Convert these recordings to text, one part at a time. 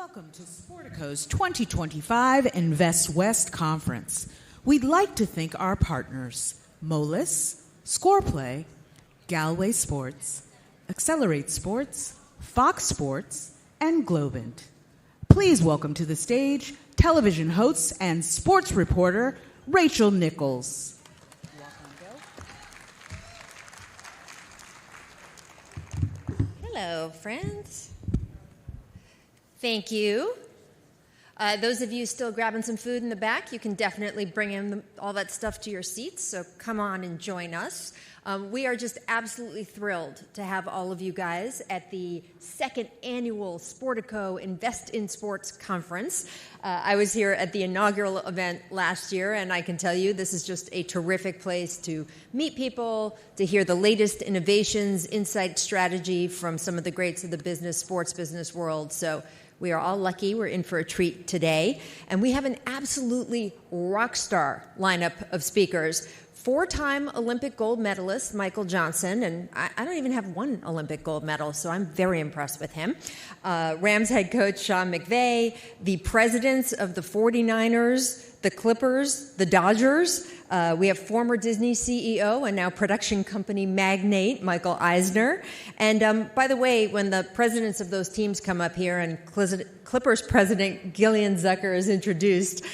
Welcome to Sportico's 2025 Invest West Conference. We'd like to thank our partners, Moelis, Scoreplay, Galway Sports, Accelerate Sports, Fox Sports, and Globant. Please welcome to the stage television host and sports reporter, Rachel Nichols. Hello, friends. Thank you. Those of you still grabbing some food in the back, you can definitely bring in all that stuff to your seats, so come on and join us. We are just absolutely thrilled to have all of you guys at the second annual Sportico Invest in Sports Conference. I was here at the inaugural event last year, and I can tell you this is just a terrific place to meet people, to hear the latest innovations, insight, strategy from some of the greats of the sports business world. So we are all lucky. We're in for a treat today. And we have an absolutely rock star lineup of speakers. Four-time Olympic gold medalist Michael Johnson, and I don't even have one Olympic gold medal, so I'm very impressed with him. Rams head coach Sean McVay, the presidents of the 49ers, the Clippers, the Dodgers. We have former Disney CEO and now production company magnate Michael Eisner. And by the way, when the presidents of those teams come up here and Clippers president Gillian Zucker is introduced,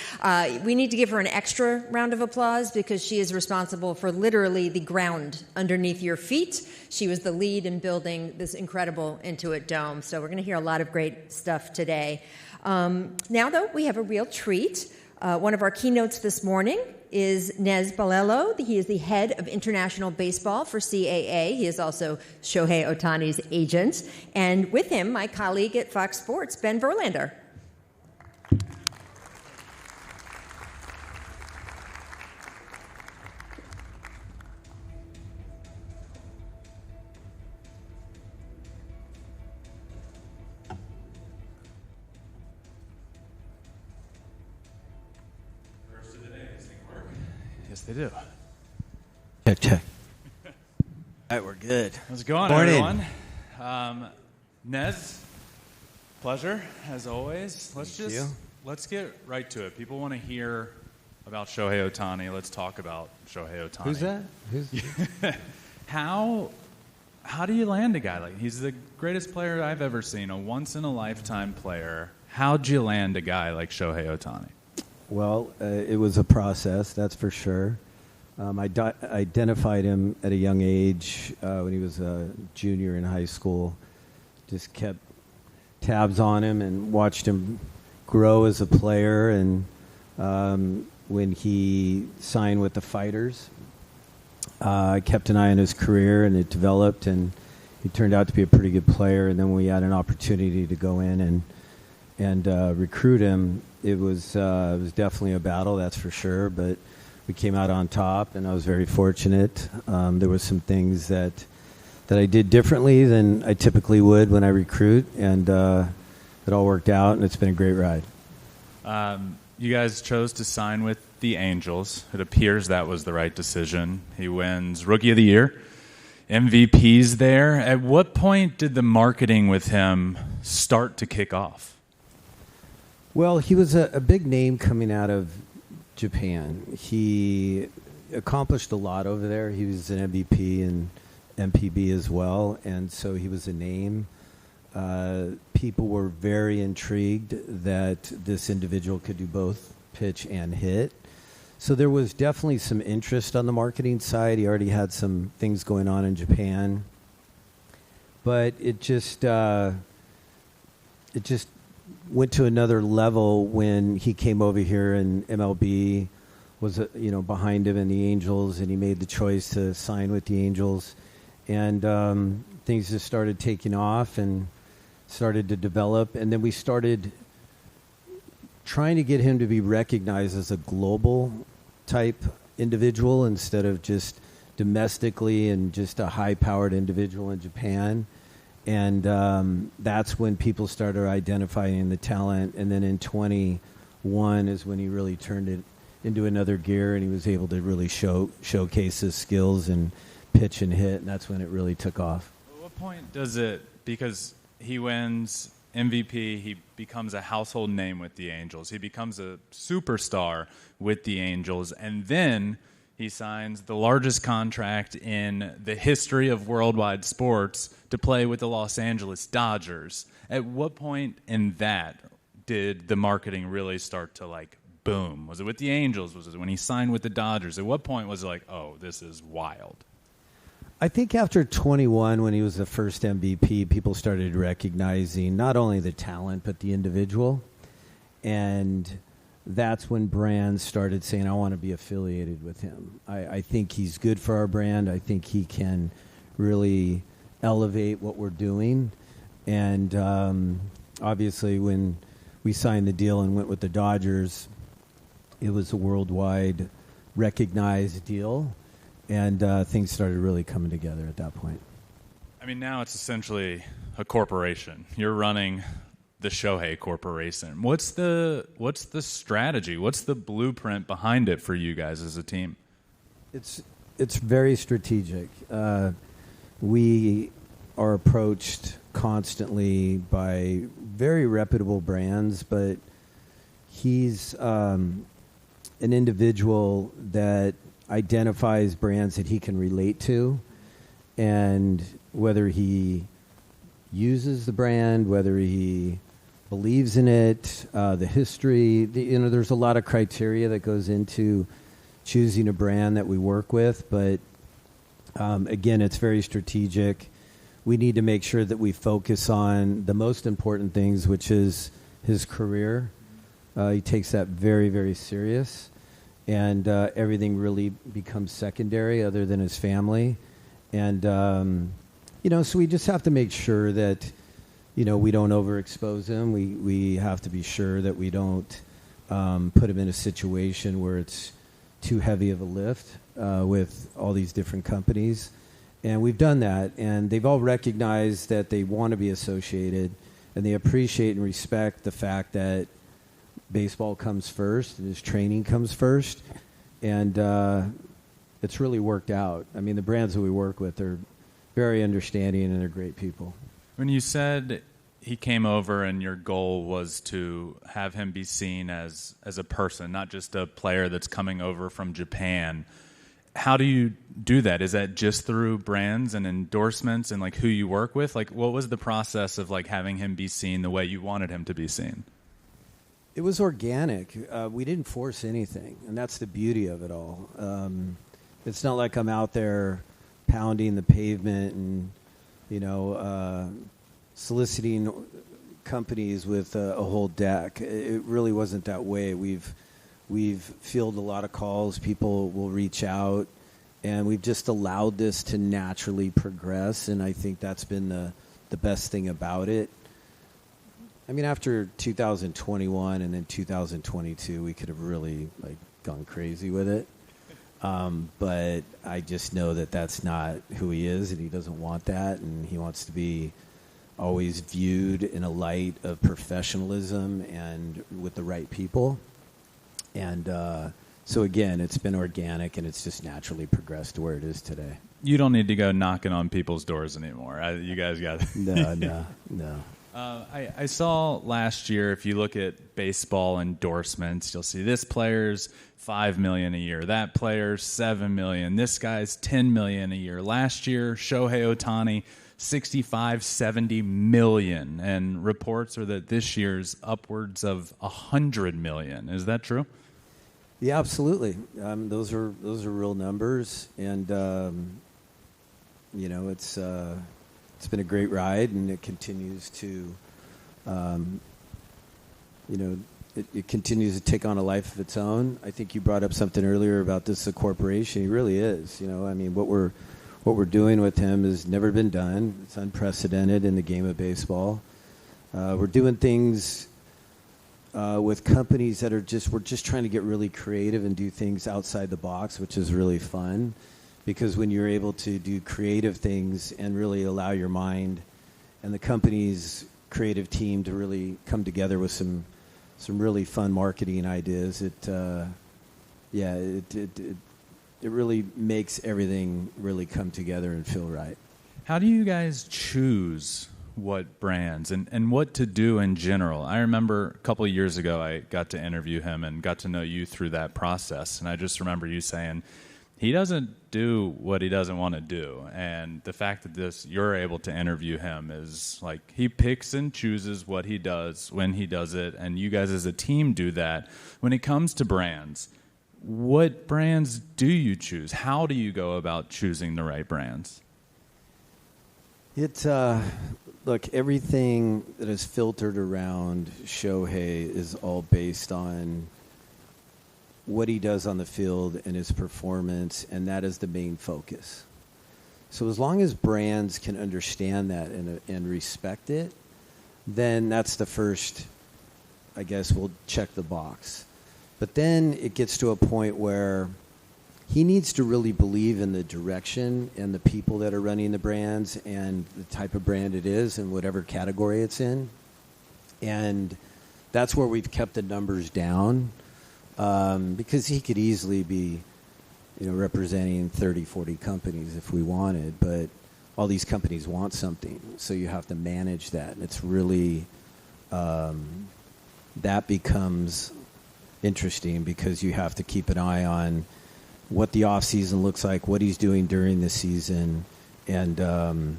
we need to give her an extra round of applause because she is responsible for literally the ground underneath your feet. She was the lead in building this incredible Intuit Dome. So we're going to hear a lot of great stuff today. Now, though, we have a real treat. One of our keynotes this morning is Nez Balelo. He is the head of international baseball for CAA. He is also Shohei Ohtani's agent. And with him, my colleague at Fox Sports, Ben Verlander. They do. Check. All right, we're good. How's it going, Morning. everyone? Nez, pleasure, as always. Let's get right to it. People want to hear about Shohei Ohtani. Let's talk about Shohei Ohtani. Who's that? How do you land a guy like he's the greatest player I've ever seen, a once-in-a-lifetime player. How'd you land a guy like Shohei Ohtani? Well, it was a process, that's for sure. I identified him at a young age when he was a junior in high school. Just kept tabs on him and watched him grow as a player. And when he signed with the Fighters, I kept an eye on his career, and it developed, and he turned out to be a pretty good player. And then we had an opportunity to go in and recruit him. It was definitely a battle, that's for sure, but we came out on top, and I was very fortunate. There were some things that I did differently than I typically would when I recruit, and it all worked out, and it's been a great ride. You guys chose to sign with the Angels. It appears that was the right decision. He wins Rookie of the Year, MVPs there. At what point did the marketing with him start to kick off? Well, he was a big name coming out of Japan. He accomplished a lot over there. He was an MVP and MPB as well, and so he was a name. People were very intrigued that this individual could do both pitch and hit. So there was definitely some interest on the marketing side. He already had some things going on in Japan. But it just went to another level when he came over here, and MLB was behind him and the Angels, and he made the choice to sign with the Angels, and things just started taking off and started to develop, and then we started trying to get him to be recognized as a global type individual instead of just domestically and just a high-powered individual in Japan. And that's when people started identifying the talent. And then in 21 is when he really turned it into another gear, and he was able to really showcase his skills and pitch and hit, and that's when it really took off. At what point does it, because he wins MVP. He becomes a household name with the Angels. He becomes a superstar with the Angels. And then he signs the largest contract in the history of worldwide sports to play with the Los Angeles Dodgers. At what point in that did the marketing really start to, like, boom? Was it with the Angels? Was it when he signed with the Dodgers? At what point was it like, oh, this is wild? I think after 21, when he was the first MVP, people started recognizing not only the talent but the individual. And that's when brands started saying, I want to be affiliated with him. I think he's good for our brand. I think he can really elevate what we're doing. And obviously, when we signed the deal and went with the Dodgers, it was a worldwide recognized deal, and things started really coming together at that point. I mean, now it's essentially a corporation. You're running the Shohei Corporation. What's the strategy? What's the blueprint behind it for you guys as a team? It's very strategic. We are approached constantly by very reputable brands, but he's an individual that identifies brands that he can relate to, and whether he uses the brand, whether he believes in it, the history, there's a lot of criteria that goes into choosing a brand that we work with, but again, it's very strategic. We need to make sure that we focus on the most important things, which is his career. He takes that very, very serious, and everything really becomes secondary other than his family. And, so we just have to make sure that, we don't overexpose him. We have to be sure that we don't put him in a situation where it's too heavy of a lift with all these different companies. And we've done that, and they've all recognized that they want to be associated, and they appreciate and respect the fact that baseball comes first and his training comes first, and it's really worked out. I mean, the brands that we work with are very understanding, and they're great people. When you said he came over and your goal was to have him be seen as a person, not just a player that's coming over from Japan, how do you do that? Is that just through brands and endorsements and, like, who you work with? Like, what was the process of, like, having him be seen the way you wanted him to be seen? It was organic. We didn't force anything, and that's the beauty of it all. It's not like I'm out there pounding the pavement and, soliciting companies with a whole deck. It really wasn't that way. We've fielded a lot of calls. People will reach out, and we've just allowed this to naturally progress, and I think that's been the best thing about it. I mean, after 2021 and then 2022, we could have really, gone crazy with it. But I just know that that's not who he is, and he doesn't want that, and he wants to be always viewed in a light of professionalism and with the right people. And so, again, it's been organic, and it's just naturally progressed to where it is today. You don't need to go knocking on people's doors anymore. You guys got it. No. I saw last year, if you look at baseball endorsements, you'll see this player's $5 million a year, that player's $7 million, this guy's $10 million a year. Last year, Shohei Ohtani, $65-70 million, and reports are that this year's upwards of $100 million. Is that true? Yeah, absolutely. Those are real numbers, and it's been a great ride, and it continues to, it continues to take on a life of its own. I think you brought up something earlier about this a corporation. He really is. I mean, what we're doing with him has never been done. It's unprecedented in the game of baseball. We're doing things with companies that we're just trying to get really creative and do things outside the box, which is really fun. Because when you're able to do creative things and really allow your mind and the company's creative team to really come together with some really fun marketing ideas, it really makes everything really come together and feel right. How do you guys choose what brands and what to do in general. I remember a couple of years ago I got to interview him and got to know you through that process, and I just remember you saying he doesn't do what he doesn't want to do. And the fact that you're able to interview him is like he picks and chooses what he does when he does it, and you guys as a team do that. When it comes to brands, what brands do you choose? How do you go about choosing the right brands? Look, everything that is filtered around Shohei is all based on what he does on the field and his performance, and that is the main focus. So as long as brands can understand that and respect it, then that's the first, I guess, we'll check the box. But then it gets to a point where he needs to really believe in the direction and the people that are running the brands and the type of brand it is and whatever category it's in. And that's where we've kept the numbers down. Because he could easily be, representing 30, 40 companies if we wanted, but all these companies want something, so you have to manage that. And it's really, that becomes interesting because you have to keep an eye on what the off season looks like, what he's doing during the season, and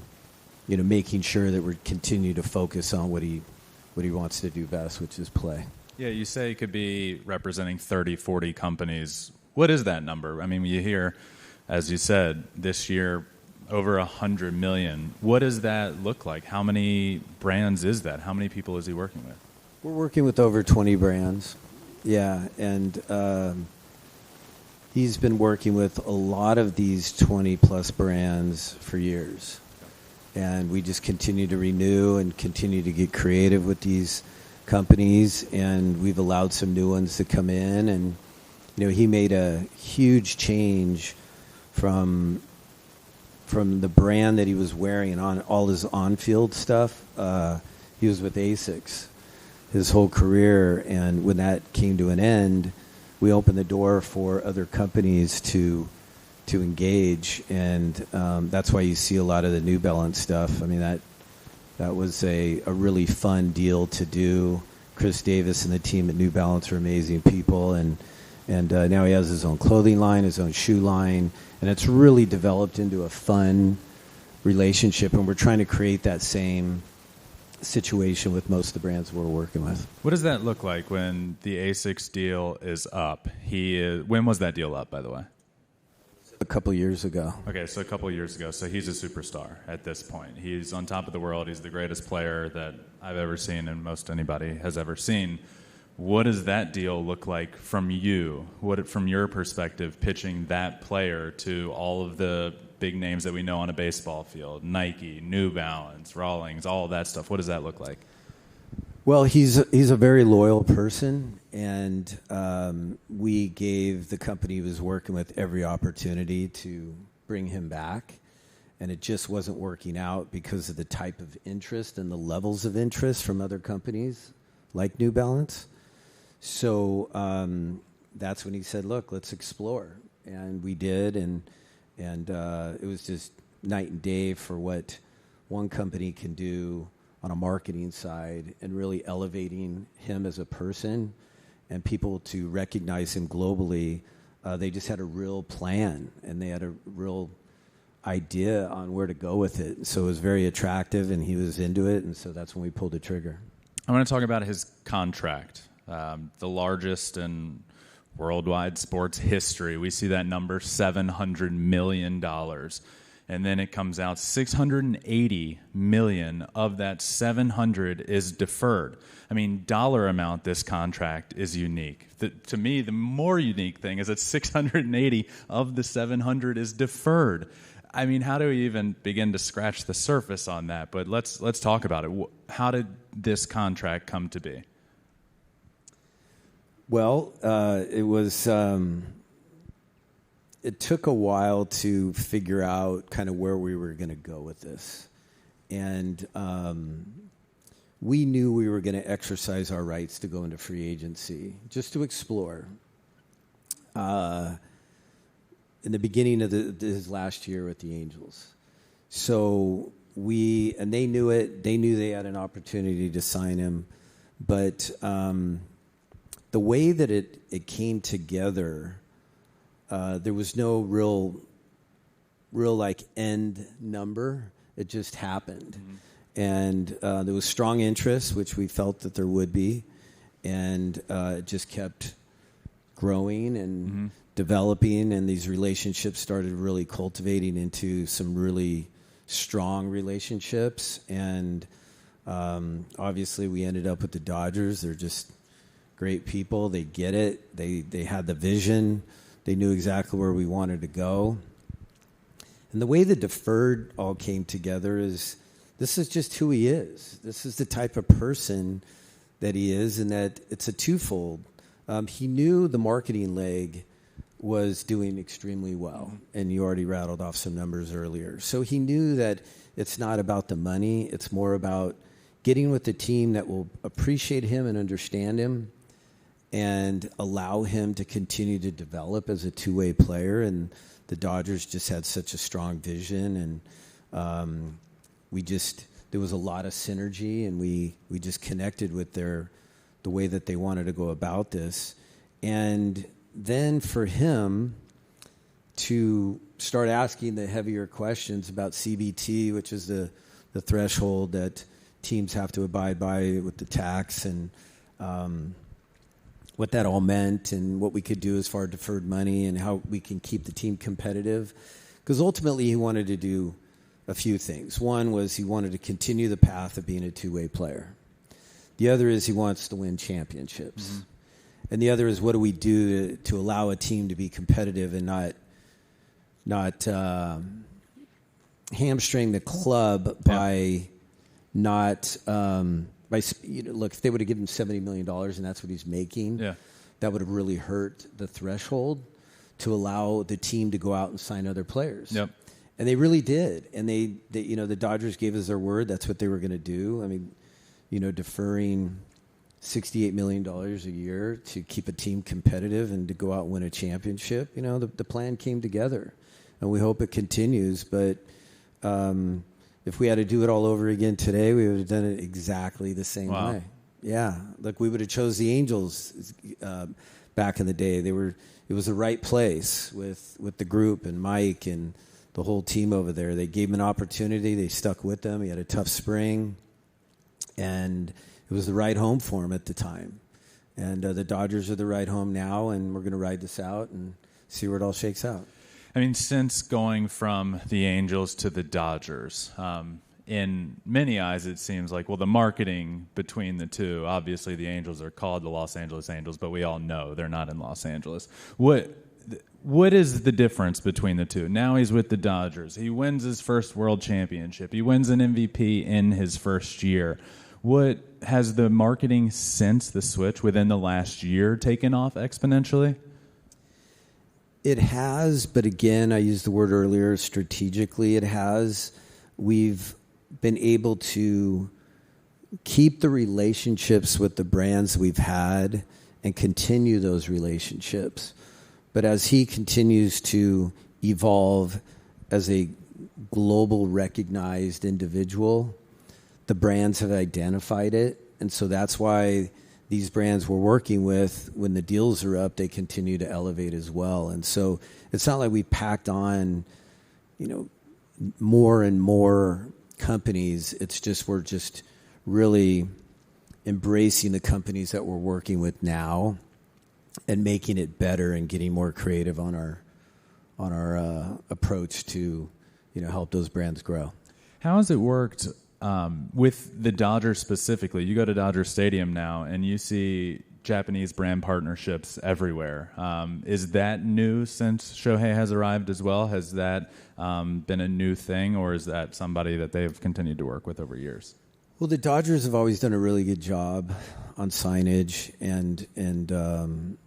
making sure that we continue to focus on what he wants to do best, which is play. Yeah, you say he could be representing 30, 40 companies. What is that number? I mean, you hear, as you said, this year, over 100 million. What does that look like? How many brands is that? How many people is he working with? We're working with over 20 brands. Yeah, and he's been working with a lot of these 20-plus brands for years. And we just continue to renew and continue to get creative with these companies, and we've allowed some new ones to come in. And he made a huge change from the brand that he was wearing on all his on-field stuff. He was with ASICS his whole career, and when that came to an end, we opened the door for other companies to engage, and that's why you see a lot of the New Balance stuff. I mean, that was a really fun deal to do. Chris Davis and the team at New Balance are amazing people, and now he has his own clothing line, his own shoe line, and it's really developed into a fun relationship, and we're trying to create that same situation with most of the brands we're working with. What does that look like when the ASICS deal is up? When was that deal up, by the way? A couple years ago. Okay, so a couple years ago. So he's a superstar at this point. He's on top of the world. He's the greatest player that I've ever seen and most anybody has ever seen. What does that deal look like from you? From your perspective, pitching that player to all of the big names that we know on a baseball field? Nike, New Balance, Rawlings, all of that stuff. What does that look like? Well, he's a very loyal person, and we gave the company he was working with every opportunity to bring him back, and it just wasn't working out because of the type of interest and the levels of interest from other companies like New Balance. So that's when he said, look, let's explore. And we did, and it was just night and day for what one company can do on a marketing side and really elevating him as a person and people to recognize him globally. They just had a real plan, and they had a real idea on where to go with it. So it was very attractive, and he was into it, and so that's when we pulled the trigger. I want to talk about his contract, the largest in worldwide sports history. We see that number, $700 million. And then it comes out $680 million of that $700 is deferred. I mean, dollar amount, this contract is unique. To me, the more unique thing is that 680 of the 700 is deferred. I mean, how do we even begin to scratch the surface on that? But let's talk about it. How did this contract come to be? Well, it was. It took a while to figure out kind of where we were going to go with this, and we knew we were going to exercise our rights to go into free agency just to explore. In the beginning of his last year with the Angels, so they knew it. They knew they had an opportunity to sign him, but the way that it came together, there was no real like end number. It just happened, and there was strong interest, which we felt that there would be, and it just kept growing and developing, and these relationships started really cultivating into some really strong relationships. And obviously we ended up with the Dodgers. They're just great people. They get it. They had the vision. They knew exactly where we wanted to go. And the way the deferred all came together is, this is just who he is. This is the type of person that he is, and that it's a twofold. He knew the marketing leg was doing extremely well, and you already rattled off some numbers earlier. So he knew that it's not about the money. It's more about getting with the team that will appreciate him and understand him and allow him to continue to develop as a two-way player. And the Dodgers just had such a strong vision, and there was a lot of synergy, and we just connected with the way that they wanted to go about this. And then for him to start asking the heavier questions about CBT, which is the threshold that teams have to abide by with the tax, and what that all meant, and what we could do as far as deferred money and how we can keep the team competitive. Because ultimately he wanted to do a few things. One was he wanted to continue the path of being a two-way player. The other is he wants to win championships. And the other is, what do we do to allow a team to be competitive and not hamstring the club by not look, if they would have given him $70 million and that's what he's making, that would have really hurt the threshold to allow the team to go out and sign other players. Yep. And they really did. And they the Dodgers gave us their word. That's what they were going to do. I mean, deferring $68 million a year to keep a team competitive and to go out and win a championship, the plan came together. And we hope it continues. But if we had to do it all over again today, we would have done it exactly the same way. Yeah. Like, we would have chose the Angels back in the day. It was the right place with the group and Mike and the whole team over there. They gave him an opportunity. They stuck with him. He had a tough spring, and it was the right home for him at the time. And the Dodgers are the right home now, and we're going to ride this out and see where it all shakes out. I mean, since going from the Angels to the Dodgers, in many eyes it seems like, well, the marketing between the two, obviously the Angels are called the Los Angeles Angels, but we all know they're not in Los Angeles. What is the difference between the two? Now he's with the Dodgers. He wins his first world championship. He wins an MVP in his first year. What has the marketing since the switch within the last year taken off exponentially? It has, but again, I used the word earlier, strategically it has. We've been able to keep the relationships with the brands we've had and continue those relationships. But as he continues to evolve as a global recognized individual, the brands have identified it. And so that's why these brands we're working with, when the deals are up, they continue to elevate as well. And so it's not like we packed on, more and more companies. It's just, we're just really embracing the companies that we're working with now and making it better and getting more creative on our approach to, help those brands grow. How has it worked with the Dodgers specifically? You go to Dodger Stadium now and you see Japanese brand partnerships everywhere. Is that new since Shohei has arrived as well? Has that been a new thing, or is that somebody that they've continued to work with over years? Well, the Dodgers have always done a really good job on signage and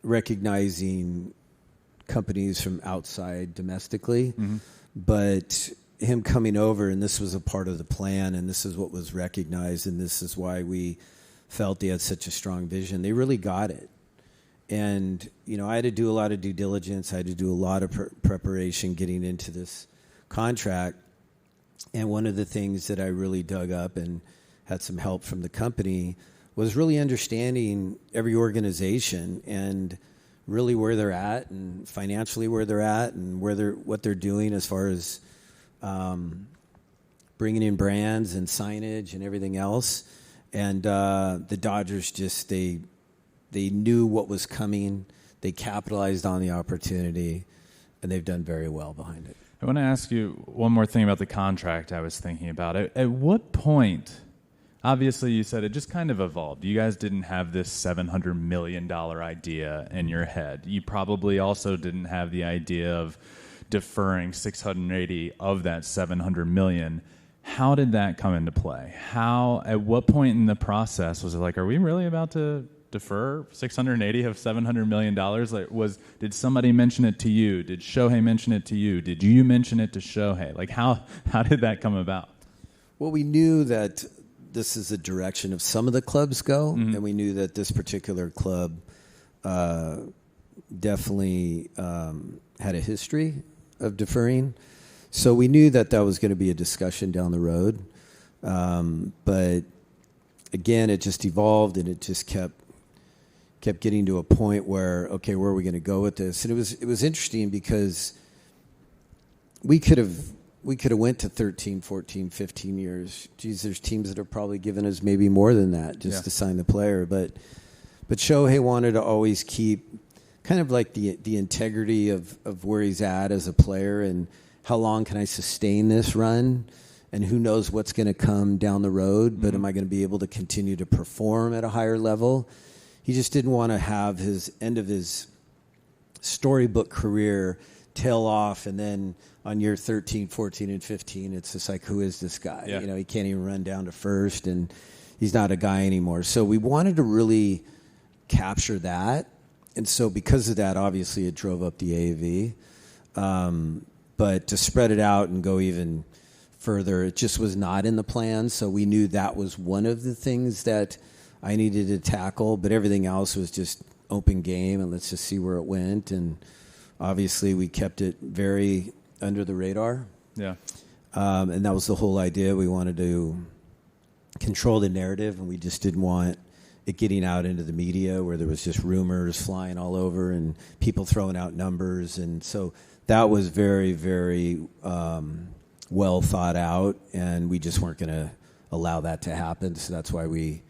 recognizing companies from outside domestically. But him coming over, and this was a part of the plan, and this is what was recognized, and this is why we felt he had such a strong vision. They really got it. And, I had to do a lot of due diligence. I had to do a lot of preparation getting into this contract. And one of the things that I really dug up and had some help from the company was really understanding every organization and really where they're at and financially where they're at and what they're doing as far as bringing in brands and signage and everything else. And the Dodgers just they knew what was coming. They capitalized on the opportunity, and they've done very well behind it. I want to ask you one more thing about the contract I was thinking about. At what point, obviously you said it just kind of evolved. You guys didn't have this $700 million idea in your head. You probably also didn't have the idea of deferring 680 of that 700 million. How did that come into play? At what point in the process was it like, are we really about to defer 680 of $700 million? Did somebody mention it to you? Did Shohei mention it to you? Did you mention it to Shohei? Like, how did that come about? Well, we knew that this is the direction of some of the clubs go, and we knew that this particular club definitely had a history of deferring. So we knew that was going to be a discussion down the road. But again, it just evolved, and it just kept getting to a point where, okay, where are we going to go with this? And it was interesting because we could have went to 13, 14, 15 years. Geez, there's teams that have probably given us maybe more than that just to sign the player. But Shohei wanted to always keep kind of like the integrity of where he's at as a player and how long can I sustain this run, and who knows what's going to come down the road, but am I going to be able to continue to perform at a higher level? He just didn't want to have his end of his storybook career tail off, and then on year 13, 14, and 15, it's just like, who is this guy? Yeah. You know, he can't even run down to first, and he's not a guy anymore. So we wanted to really capture that, and so because of that, obviously it drove up the AAV. But to spread it out and go even further, it just was not in the plan. So we knew that was one of the things that I needed to tackle, but everything else was just open game, and let's just see where it went. And obviously we kept it very under the radar. Yeah. And that was the whole idea. We wanted to control the narrative, and we just didn't want it getting out into the media where there was just rumors flying all over and people throwing out numbers. And so that was very, very well thought out, and we just weren't going to allow that to happen. So that's why we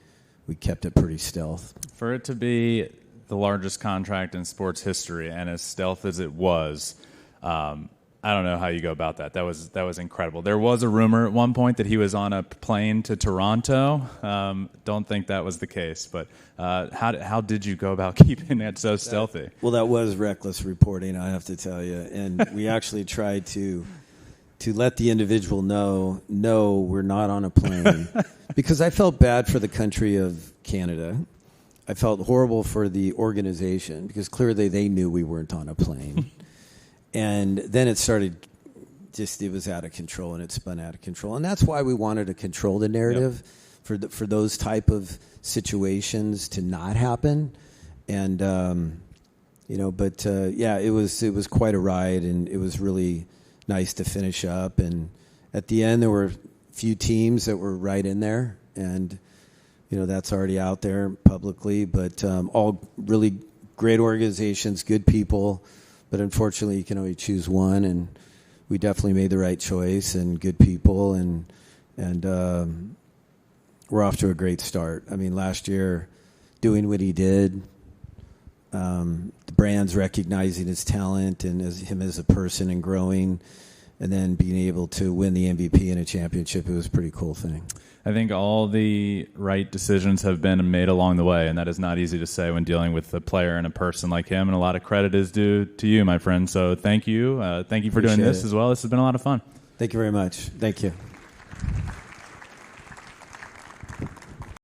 kept it pretty stealth. For it to be the largest contract in sports history and as stealth as it was, I don't know how you go about that. That was incredible. There was a rumor at one point that he was on a plane to Toronto. Don't think that was the case, but how did you go about keeping it so stealthy? Well, that was reckless reporting, I have to tell you. And we actually tried to let the individual know, no, we're not on a plane. Because I felt bad for the country of Canada. I felt horrible for the organization because clearly they knew we weren't on a plane. And then it was out of control, and it spun out of control. And that's why we wanted to control the narrative for those type of situations to not happen. And, it was quite a ride, and it was really nice to finish up. And at the end, there were a few teams that were right in there, and, that's already out there publicly. But all really great organizations, good people. But unfortunately, you can only choose one, and we definitely made the right choice and good people, and we're off to a great start. I mean, last year, doing what he did, the brands recognizing his talent and him as a person and growing, and then being able to win the MVP and a championship, it was a pretty cool thing. I think all the right decisions have been made along the way, and that is not easy to say when dealing with a player and a person like him, and a lot of credit is due to you, my friend. So thank you. Thank you for doing this as well. This has been a lot of fun. Thank you very much. Thank you.